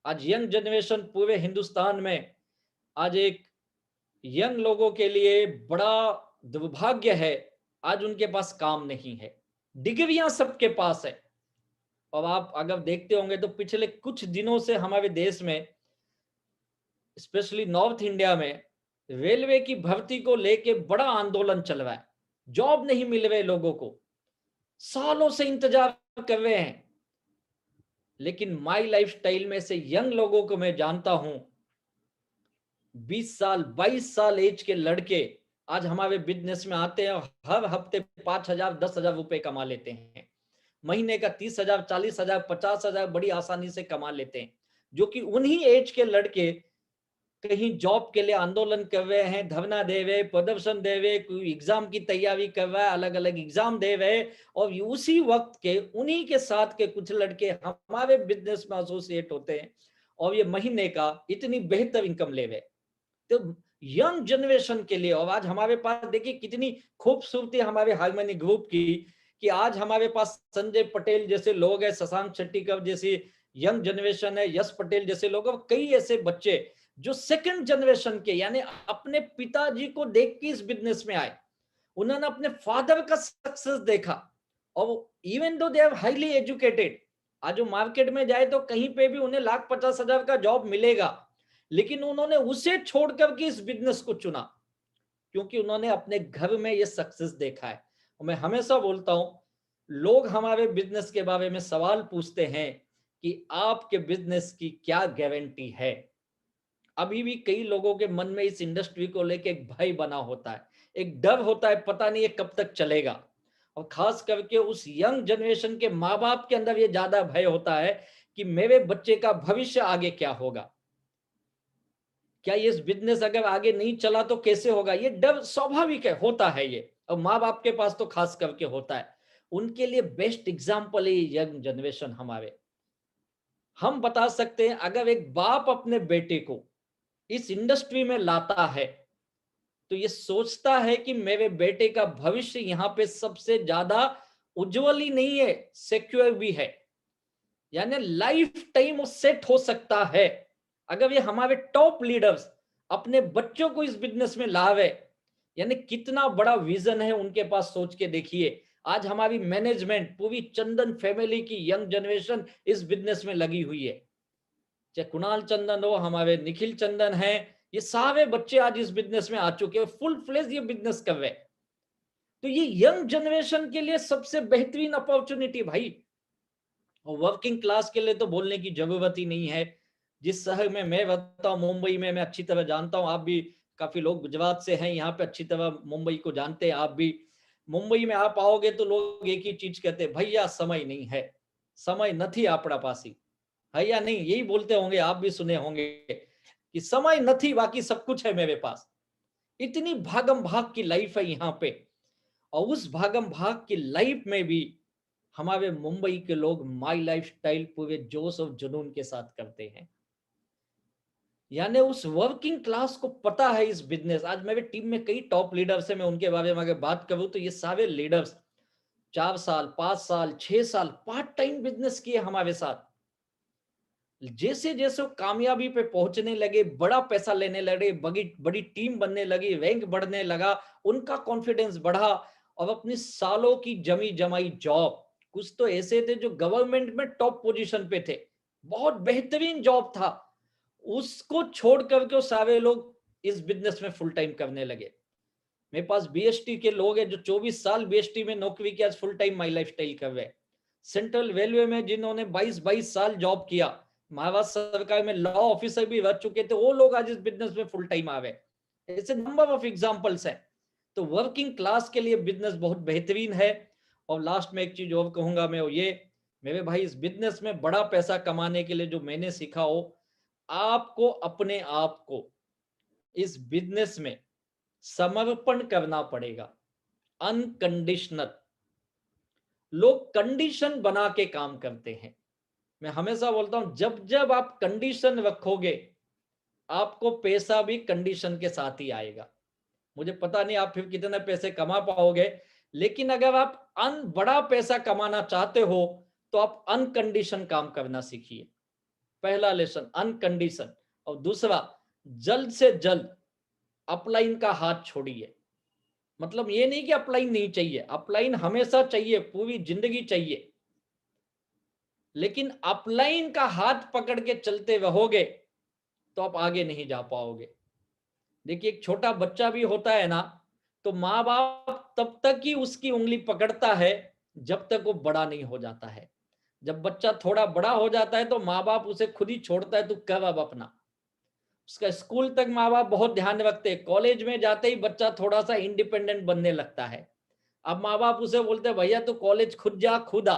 आज यंग जनरेशन पूरे हिंदुस्तान में, आज एक यंग लोगों के लिए बड़ा दुर्भाग्य है, आज उनके पास काम नहीं है। डिग्रियां सबके पास है। और आप अगर देखते होंगे तो पिछले कुछ दिनों से हमारे देश में, स्पेशली नॉर्थ इंडिया में, रेलवे की भर्ती को लेके बड़ा आंदोलन चल रहा है। जॉब नहीं मिल रहे लोगों को, सालों से इंतजार कर रहे हैं। लेकिन माई लाइफ स्टाइल में से यंग लोगों को मैं जानता हूं, 20 साल 22 साल एज के लड़के आज हमारे बिजनेस में आते हैं और हर हफ्ते 5,000 10,000 रुपए कमा लेते हैं। महीने का 30,000 40,000 50,000 बड़ी आसानी से कमा लेते हैं। जो कि उन्हीं एज के लड़के कहीं जॉब के लिए आंदोलन कर रहे हैं, धरना दे रहे, प्रदर्शन दे रहे, कोई एग्जाम की तैयारी कर रहा है, अलग अलग एग्जाम दे रहे, और उसी वक्त के उन्हीं के साथ के कुछ लड़के हमारे बिजनेस में एसोसिएट होते हैं और ये महीने का इतनी बेहतर इनकम ले रहे। तो यंग जनरेशन के लिए, और आज हमारे पास देखिए कितनी खूबसूरती हमारे हार्मनी ग्रुप की, कि आज हमारे पास संजय पटेल जैसे लोग हैं, शशांक शेट्टी जैसी यंग जनरेशन है, यश पटेल जैसे लोग, और कई ऐसे बच्चे जो सेकंड जनरेशन के यानी अपने पिताजी को देख के इस बिजनेस में आए, उन्होंने अपने फादर का सक्सेस देखा, और even though they are highly educated, आज जो मार्केट में जाए तो कहीं पे भी उन्हें 1,50,000 का जॉब मिलेगा, लेकिन उन्होंने उसे छोड़ करके इस बिजनेस को चुना, क्योंकि उन्होंने अपने घर में ये सक्सेस देखा है। और मैं हमेशा बोलता हूं, लोग हमारे बिजनेस के बारे में सवाल पूछते हैं कि आपके बिजनेस की क्या गारंटी है। अभी भी कई लोगों के मन में इस इंडस्ट्री को लेके एक भय बना होता है, एक डर होता है, पता नहीं ये कब तक चलेगा। और खास करके उस यंग जनरेशन के माँ बाप के अंदर ये ज्यादा भय होता है कि मेरे बच्चे का भविष्य आगे क्या होगा, क्या ये बिजनेस अगर आगे नहीं चला तो कैसे होगा। ये डर स्वाभाविक है, होता है ये, और माँ बाप के पास तो खास करके होता है। उनके लिए बेस्ट एग्जाम्पल है यंग जनरेशन हमारे। हम बता सकते हैं, अगर एक बाप अपने बेटे को इस इंडस्ट्री में लाता है तो ये सोचता है कि मेरे बेटे का भविष्य यहाँ पे सबसे ज्यादा उज्जवल ही नहीं है, सिक्योर भी है, यानी लाइफ टाइम वो सेट हो सकता है। अगर ये हमारे टॉप लीडर्स अपने बच्चों को इस बिजनेस में लावे, यानी कितना बड़ा विजन है उनके पास, सोच के देखिए। आज हमारी मैनेजमेंट पूरी चंदन फैमिली की यंग जनरेशन इस बिजनेस में लगी हुई है, चाहे कुणाल चंदन हो, हमारे निखिल चंदन है, ये सारे बच्चे आज इस बिजनेस में आ चुके हैं, फुल फ्लेज ये बिजनेस कर रहे। तो ये यंग जनरेशन के लिए सबसे बेहतरीन अपॉर्चुनिटी भाई, और वर्किंग क्लास के लिए तो बोलने की जरूरत ही नहीं है। जिस शहर में मैं रहता हूँ, मुंबई में, मैं अच्छी तरह जानता हूँ, आप भी काफी लोग गुजरात से हैं यहाँ पे, अच्छी तरह मुंबई को जानते हैं आप भी। मुंबई में आप आओगे तो लोग एक ही चीज कहते हैं, भैया समय नहीं है, समय નથી આપણા પાસે, है या नहीं, यही बोलते होंगे, आप भी सुने होंगे कि समय नहीं, बाकी सब कुछ है मेरे पास। इतनी भागम भाग की लाइफ है यहाँ पे, और उस भागम भाग की लाइफ में भी हमारे मुंबई के लोग माई लाइफ स्टाइल पूरे जोश और जुनून के साथ करते हैं। यानी उस वर्किंग क्लास को पता है इस बिजनेस। आज मेरे टीम में कई टॉप लीडर्स हैं, मैं उनके बारे में अगर बात करूं तो ये सारे लीडर्स 4 साल 5 साल 6 साल पार्ट टाइम बिजनेस किए हमारे साथ। जैसे जैसे वो कामयाबी पे पहुंचने लगे, बड़ा पैसा लेने लगे, बड़ी बड़ी टीम बनने लगी, रैंक बढ़ने लगा, उनका कॉन्फिडेंस बढ़ा, और अपनी सालों की जमी जमाई जॉब, कुछ तो ऐसे थे जो गवर्नमेंट में टॉप पोजीशन पे थे, बहुत बेहतरीन जॉब था, उसको छोड़ करके सारे लोग इस बिजनेस में फुल टाइम करने लगे। मेरे पास बीएसटी के लोग हैं जो 24 साल बीएसटी में नौकरी किया, full time my life style कर रहे हैं। सेंट्रल रेलवे में जिन्होंने 22 साल जॉब किया, महाराष्ट्र सरकार में लॉ ऑफिसर भी रह चुके थे, वो लोग आज इस बिजनेस में फुल टाइम आ गए। ऐसे नंबर ऑफ एग्जांपल्स हैं। तो वर्किंग क्लास के लिए बिजनेस बहुत बेहतरीन है। और लास्ट में एक चीज और कहूंगा मैं, ये मेरे भाई, इस बिजनेस में बड़ा पैसा कमाने के लिए जो मैंने सीखा हो, आपको अपने आप को इस बिजनेस में समर्पण करना पड़ेगा, अनकंडीशनल। लोग कंडीशन बना के काम करते हैं। मैं हमेशा बोलता हूं, जब जब आप कंडीशन रखोगे, आपको पैसा भी कंडीशन के साथ ही आएगा। मुझे पता नहीं आप फिर कितने पैसे कमा पाओगे, लेकिन अगर आप बड़ा पैसा कमाना चाहते हो तो आप अनकंडीशन काम करना सीखिए। पहला लेसन अनकंडीशन। और दूसरा, जल्द से जल्द अपलाइन का हाथ छोड़िए। मतलब ये नहीं कि अपलाइन नहीं चाहिए, अपलाइन हमेशा चाहिए, पूरी जिंदगी चाहिए, लेकिन अपलाइन का हाथ पकड़ के चलते रहोगे तो आप आगे नहीं जा पाओगे। देखिए, एक छोटा बच्चा भी होता है ना, तो माँ बाप तब तक ही उसकी उंगली पकड़ता है जब तक वो बड़ा नहीं हो जाता है। जब बच्चा थोड़ा बड़ा हो जाता है तो माँ बाप उसे खुद ही छोड़ता है, तू कर अब अपना। उसका स्कूल तक माँ बाप बहुत ध्यान रखते हैं, कॉलेज में जाते ही बच्चा थोड़ा सा इंडिपेंडेंट बनने लगता है। अब माँ बाप उसे बोलते हैं, भैया तू कॉलेज खुद जा, खुद आ।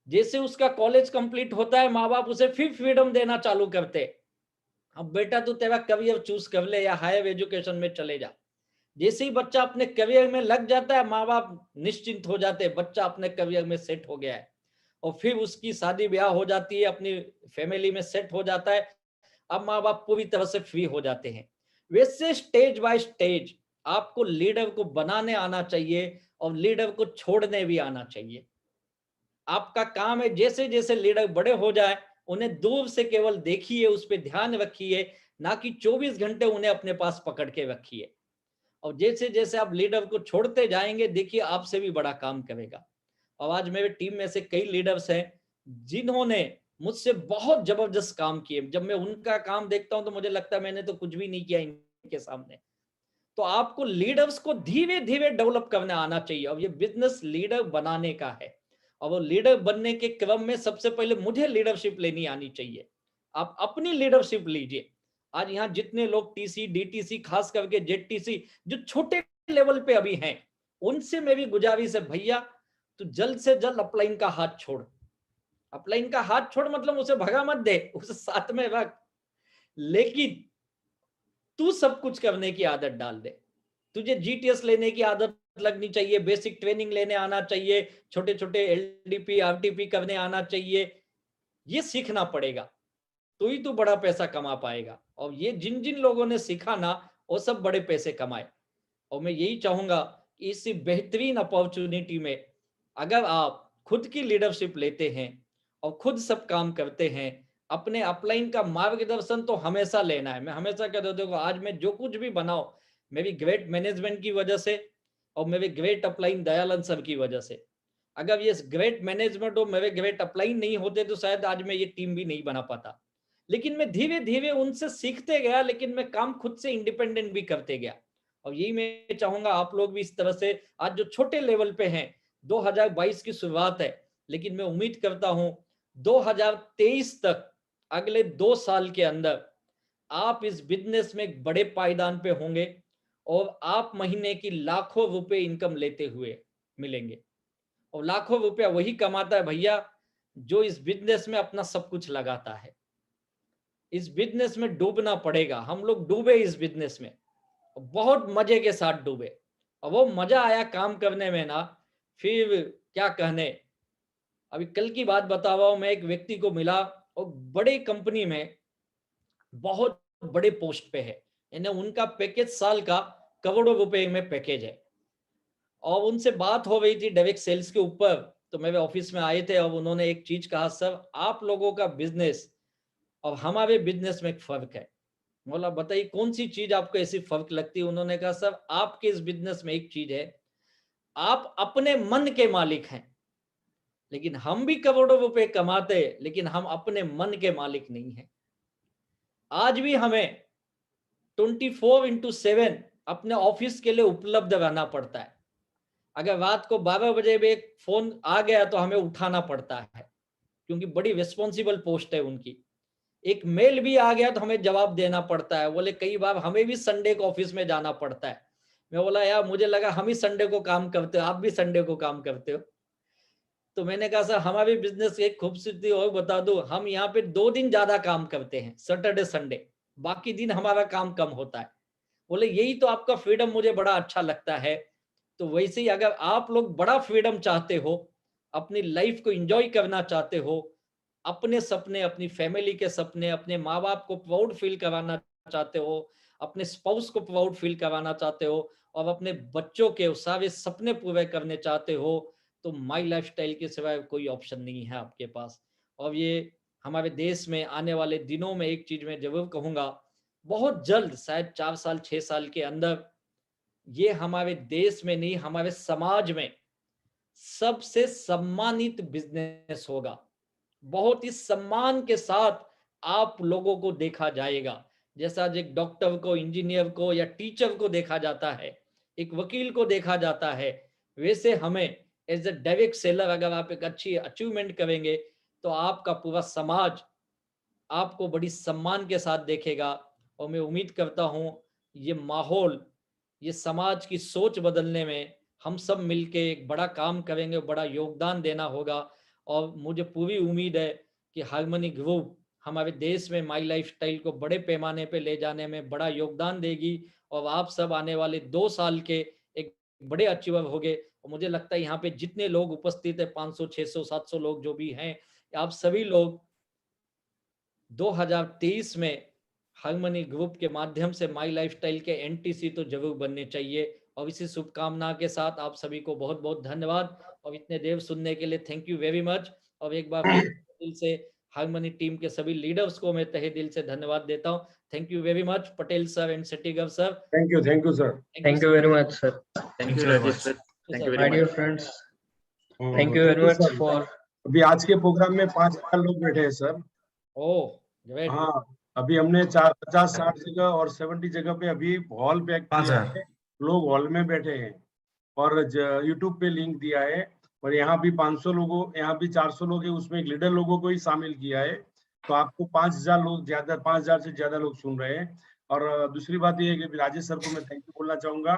जैसे उसका कॉलेज कंप्लीट होता है, माँ बाप उसे फिर फ्रीडम देना चालू करते। अब बेटा तू तेरा करियर चूज कर ले या हायर एजुकेशन में चले जा। जैसे ही बच्चा अपने करियर में लग जाता है, माँ बाप निश्चिंत हो जाते हैं, बच्चा अपने करियर में सेट हो गया है। और फिर उसकी शादी ब्याह हो जाती है, अपनी फैमिली में सेट हो जाता है। अब माँ बाप पूरी तरह से फ्री हो जाते हैं। वैसे स्टेज बाय स्टेज आपको लीडर को बनाने आना चाहिए और लीडर को छोड़ने भी आना चाहिए। आपका काम है, जैसे जैसे लीडर बड़े हो जाए उन्हें दूर से केवल देखिए, उस पर ध्यान रखिए, ना कि 24 घंटे उन्हें अपने पास पकड़ के रखिए। और जैसे जैसे आप लीडर को छोड़ते जाएंगे, देखिए आपसे भी बड़ा काम करेगा। और आज मेरे टीम में से कई लीडर्स हैं जिन्होंने मुझसे बहुत जबरदस्त काम किए। जब मैं उनका काम देखता हूं तो मुझे लगता है मैंने तो कुछ भी नहीं किया इनके सामने। तो आपको लीडर्स को धीरे धीरे डेवलप करने आना चाहिए, और ये बिजनेस लीडर बनाने का है। और वो लीडर बनने के क्रम में सबसे पहले मुझे लीडरशिप लेनी आनी चाहिए। आप अपनी लीडरशिप लीजिए। आज यहाँ जितने लोग टीसी, डीटीसी, खास करके जेडटीसी जो छोटे लेवल पे अभी हैं, उनसे मेरी गुजारिश है, भैया तू जल्द से जल्द अपलाइन का हाथ छोड़। अपलाइन का हाथ छोड़ मतलब उसे भगा मत दे, उसे साथ में रख, लेकिन तू सब कुछ करने की आदत डाल दे। तुझे जीटीएस लेने की आदत लगनी चाहिए, बेसिक ट्रेनिंग लेने आना चाहिए, छोटे छोटे एलडीपी आरटीपी करने आना चाहिए। ये सीखना पड़ेगा, तो ही तू बड़ा पैसा कमा पाएगा। और ये जिन जिन लोगों ने सीखा ना, वो सब बड़े पैसे कमाए। और मैं यही चाहूंगा कि इस बेहतरीन अपॉर्चुनिटी में अगर आप खुद की लीडरशिप लेते हैं और खुद सब काम करते हैं, अपने अपलाइन का मार्गदर्शन तो हमेशा लेना है। मैं हमेशा कहता हूं, देखो आज मैं जो कुछ भी बनाऊं, मेरी ग्रेट मैनेजमेंट की वजह से और मेरे ग्रेट अपलाइन दयालन सर की वजह से। अगर ये ग्रेट मैनेजमेंट और मेरे ग्रेट अपलाइन नहीं होते तो शायद आज मैं ये टीम भी नहीं बना पाता। लेकिन मैं धीरे धीरे उनसे सीखते गया, लेकिन मैं काम खुद से इंडिपेंडेंट भी करते गया। और यही मैं चाहूंगा आप लोग भी इस तरह से, आज जो छोटे लेवल पे हैं, 2022 की शुरुआत है, लेकिन मैं उम्मीद करता हूं 2023 तक, अगले 2 साल के अंदर आप इस बिजनेस में एक बड़े पायदान पे होंगे और आप महीने की लाखों रुपए इनकम लेते हुए मिलेंगे। और लाखों रुपया वही कमाता है भैया जो इस बिजनेस में अपना सब कुछ लगाता है। इस बिजनेस में डूबना पड़ेगा। हम लोग डूबे इस बिजनेस में, बहुत मजे के साथ डूबे, और वो मजा आया काम करने में ना, फिर क्या कहने। अभी कल की बात बता रहा हूं, मैं एक व्यक्ति को मिला और बड़े कंपनी में बहुत बड़े पोस्ट पे है, यानी उनका पैकेज साल का करोड़ों रुपए में पैकेज है। और उनसे बात हो गई थी डायरेक्ट सेल्स के ऊपर, तो मेरे ऑफिस में आए थे और उन्होंने एक चीज कहा, सर आप लोगों का बिजनेस और हमारे बिजनेस में एक फर्क है। बोला बताइए कौन सी चीज आपको ऐसी फर्क लगती है। उन्होंने कहा सर आपके इस बिजनेस में एक चीज है, आप अपने मन के मालिक हैं, लेकिन हम भी करोड़ों रुपए कमाते हैं, लेकिन हम अपने मन के मालिक नहीं हैं। आज भी हमें 24/7 अपने ऑफिस के लिए उपलब्ध रहना पड़ता है। अगर रात को 12 बजे भी एक फोन आ गया तो हमें उठाना पड़ता है, क्योंकि बड़ी रिस्पॉन्सिबल पोस्ट है उनकी। एक मेल भी आ गया तो हमें जवाब देना पड़ता है। बोले कई बार हमें भी संडे को ऑफिस में जाना पड़ता है। मैं बोला यार मुझे लगा हम ही संडे को काम करते हो, आप भी संडे को काम करते हो। तो मैंने कहा सर हमारे बिजनेस की एक खूबसूरती और बता दूं, हम यहाँ पे 2 दिन ज्यादा काम करते हैं, सैटरडे संडे, बाकी दिन हमारा काम कम होता है। बोले यही तो आपका फ्रीडम मुझे बड़ा अच्छा लगता है। तो वैसे ही अगर आप लोग बड़ा फ्रीडम चाहते हो, अपनी लाइफ को एंजॉय करना चाहते हो, अपने सपने, अपनी फैमिली के सपने, अपने माँ बाप को प्राउड फील कराना चाहते हो, अपने स्पाउस को प्राउड फील कराना चाहते हो, और अपने बच्चों के सारे सपने पूरे करने चाहते हो, तो माई लाइफस्टाइल के सिवाय कोई ऑप्शन नहीं है आपके पास। और ये हमारे देश में आने वाले दिनों में एक चीज मैं जरूर कहूंगा, बहुत जल्द शायद 4 साल 6 साल के अंदर ये हमारे देश में नहीं, हमारे समाज में सबसे सम्मानित बिजनेस होगा। बहुत ही सम्मान के साथ आप लोगों को देखा जाएगा। जैसा एक डॉक्टर को, इंजीनियर को या टीचर को देखा जाता है, एक वकील को देखा जाता है, वैसे हमें एज ए डायरेक्ट सेलर अगर आप एक अच्छी अचीवमेंट करेंगे तो आपका पूरा समाज आपको बड़ी सम्मान के साथ देखेगा। और मैं उम्मीद करता हूं ये माहौल, ये समाज की सोच बदलने में हम सब मिलके एक बड़ा काम करेंगे, बड़ा योगदान देना होगा। और मुझे पूरी उम्मीद है कि हार्मनी ग्रुप हमारे देश में माई लाइफस्टाइल को बड़े पैमाने पे ले जाने में बड़ा योगदान देगी, और आप सब आने वाले 2 साल के एक बड़े अचीवर होंगे। और मुझे लगता है यहाँ पे जितने लोग उपस्थित है, 500 600 700 लोग जो भी हैं, आप सभी लोग 2023 में हार्मनी ग्रुप के माध्यम से माई लाइफस्टाइल के एनटीसी तो जरूर बनने चाहिए। और इसी शुभकामना के साथ आप सभी को बहुत बहुत धन्यवाद, और इतने देर सुनने के लिए थैंक यू वेरी मच। और एक बार फिर दिल से हार्मनी टीम के सभी लीडर्स को मैं तहे दिल से धन्यवाद देता हूँ। Thank you very much Patel sir and Shettigar sir. Thank you sir. Thank you very much, sir. Thank you, Rajesh sir. Thank you My very dear much. friends, thank you very much sir. for. अभी आज के programme में 5,000 लोग बैठे हैं sir. Oh great. हाँ, अभी हमने 50-60 जगह और 70 जगह पे अभी हॉल पैक किया है, लोग हॉल में बैठे हैं और यूट्यूब पे लिंक दिया है और यहाँ भी 500 लोगों, यहाँ भी 400 लोग है, उसमें एक लीडर लोगों को ही शामिल किया है, तो आपको 5,000 लोग ज्यादा, 5,000 से ज्यादा लोग सुन रहे हैं। और दूसरी बात ये है कि राजेश सर को मैं थैंक यू बोलना चाहूंगा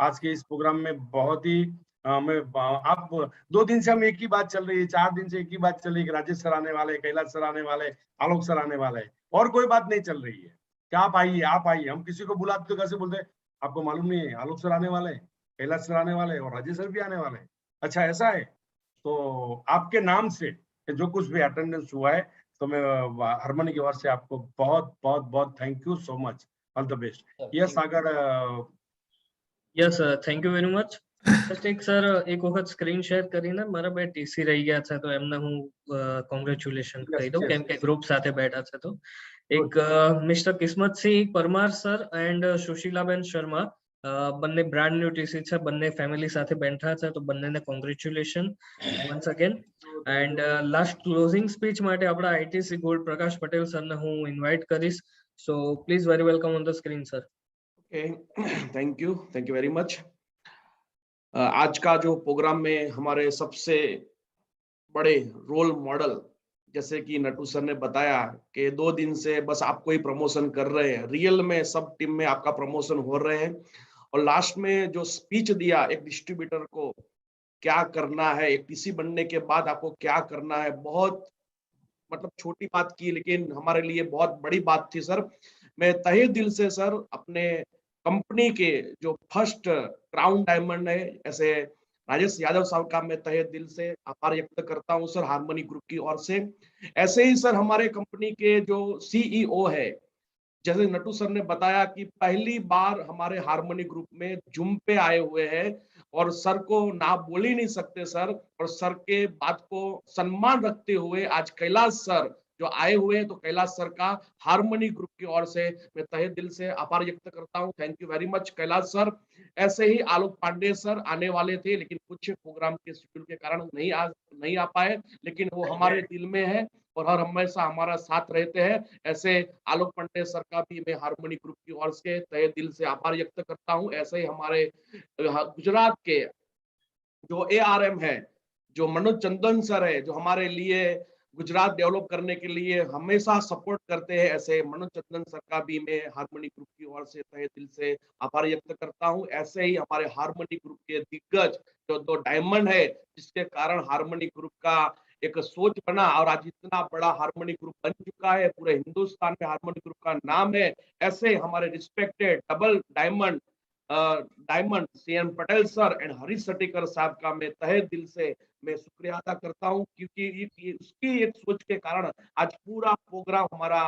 आज के इस प्रोग्राम में। बहुत ही आप 2 दिन से हम एक ही बात चल रही है, 4 दिन से एक ही बात चल रही है कि राजेश सर आने वाले, कैलाश सर आने वाले, आलोक सर आने वाले, और कोई बात नहीं चल रही है कि आप आइए। हम किसी को बुलाते तो कैसे बोलते हैं, आपको मालूम नहीं है आलोक सर आने वाले, कैलाश सर आने वाले और राजेश सर भी आने वाले। अच्छा ऐसा है, तो आपके नाम से जो कुछ भी अटेंडेंस हुआ है, तो मैं हार्मनी की ओर से आपको बहुत बहुत बहुत thank you so much, all the best. Yes Sagar. Yes, thank you very much. Just એક સર એક વખત સ્ક્રીન શેર કરીને મારા બે ટીસી રહી ગયા છે તો એમને હું કોંગ્રેચ્યુલેશન કહી દઉં કેમ કે ગ્રુપ સાથે બેઠા છે તો એક mister Kismatsinh Parmar sir and Sushilaben Sharma બંને બ્રાન્ડ ન્યુ ટીસી છે, બંને ફેમિલી સાથે બેઠા છે તો બંનેને congratulation once again. And last closing speech માટે આપણા આઈટીસી ગોલ્ડ પ્રકાશ પટેલ સરને હું ઇન્વાઇટ કરીશ. So please very welcome on the screen sir. Thank you very much. आज का जो प्रोग्राम में हमारे सबसे बड़े रोल मॉडल, जैसे कि नटू सर ने बताया कि 2 दिन से बस आपको ही प्रमोशन कर रहे हैं, रियल में सब टीम में आपका प्रमोशन हो रहे हैं। और लास्ट में जो स्पीच दिया एक डिस्ट्रीब्यूटर को क्या करना है, एक टीसी बनने के बाद आपको क्या करना है, बहुत मतलब छोटी बात की लेकिन हमारे लिए बहुत बड़ी बात थी सर। मैं तहे दिल से सर अपने कंपनी के जो फर्स्ट क्राउन डायमंड है ऐसे राजेश यादव साहब का मैं तहे दिल से आभार व्यक्त करता हूं सर हार्मनी ग्रुप की ओर से। ऐसे ही सर हमारे कंपनी के जो सीईओ है, जैसे नटू सर ने बताया कि पहली बार हमारे हार्मनी ग्रुप में जूम पे आए हुए हैं और सर को ना बोल ही नहीं सकते सर, और सर के बात को सम्मान रखते हुए आज कैलाश सर जो आए हुए हैं, तो कैलाश सर का हार्मनी ग्रुप की ओर से मैं तहे दिल से आभार व्यक्त करता हूं। Thank you very much Kailash sir. ऐसे ही आलोक पांडे सर आने वाले थे लेकिन कुछ प्रोग्राम के शेड्यूल के कारण नहीं आ पाए, लेकिन वो हमारे दिल में है और हर हमेशा हमारा साथ रहते हैं। ऐसे आलोक पांडे सर का भी मैं हार्मनी ग्रुप की ओर से तहे दिल से आभार व्यक्त करता हूं। ऐसे ही हमारे गुजरात के जो ARM है, जो मनोज चंदन सर है, जो हमारे लिए गुजरात डेवलप करने के लिए हमेशा सपोर्ट करते हैं, ऐसे मनोज चंदन सर का भी मैं हार्मनी ग्रुप की ओर से तहे दिल से आभार व्यक्त करता हूं। ऐसे ही हमारे हार्मनी ग्रुप के दिग्गज जो 2 डायमंड है, जिसके कारण हार्मनी ग्रुप का एक सोच बना और आज इतना बड़ा हार्मनी ग्रुप बन चुका है, पूरे हिंदुस्तान में हार्मनी ग्रुप का नाम है। ऐसे हमारे respected double diamond CN Patel sir and Harish Satikar साहब का मैं तहे दिल से मैं शुक्रिया अदा करता हूं, क्योंकि उसकी एक सोच के कारण आज पूरा प्रोग्राम हमारा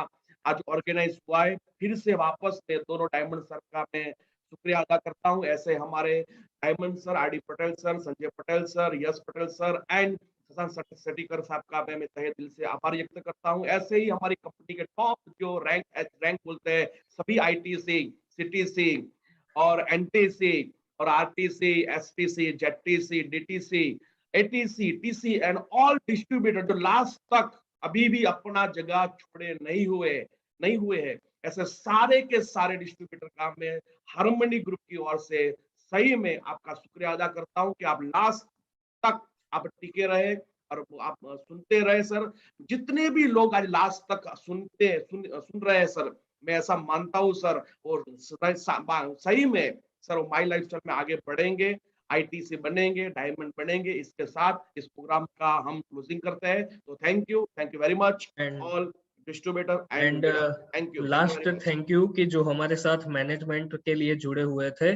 आज ऑर्गेनाइज हुआ है। फिर से वापस मैं दोनों डायमंड सर का मैं शुक्रिया अदा करता हूं। ऐसे हमारे diamond sir RD Patel sir, Sanjay Patel sir, Yash Patel sir and Satikar साहब का मैं तहे दिल से आभार व्यक्त करता हूं। ऐसे ही हमारी कंपनी के टॉप जो रैंक बोलते हैं सभी ITC, CTC और NTC और RTC, STC, ZTC, DTC, ATC, TC and all distributor जो लास्ट तक अभी भी अपना जगह छोड़े नहीं हुए हैं, ऐसे सारे के सारे डिस्ट्रीब्यूटर का मैं हार्मनी ग्रुप की ओर से सही में आपका शुक्रिया अदा करता हूं कि आप लास्ट तक आप टिके रहे और आप सुनते रहे सर। जितने भी लोग आज लास्ट तक सुन रहे हैं सर, मैं ऐसा मानता हूं सर, और सही में सर माई लाइफस्टाइल में आगे बढ़ेंगे, ITC बनेंगे, डायमंड बनेंगे। इसके साथ इस प्रोग्राम का हम क्लोजिंग करते हैं। तो thank you very much all distributor and thank you. Last thank you कि जो हमारे साथ मैनेजमेंट के लिए जुड़े हुए थे,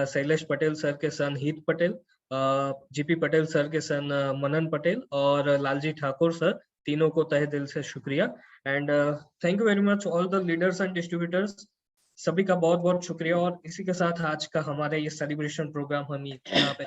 शैलेश पटेल सर के सन हित पटेल, GP पटेल सर के सन मनन पटेल और लालजी ठाकुर सर, तीनों को तहे दिल से शुक्रिया। And thank you very much all the leaders and distributors, सभी का बहुत बहुत शुक्रिया। और इसी के साथ आज का हमारे ये सेलिब्रेशन प्रोग्राम हम यहाँ पे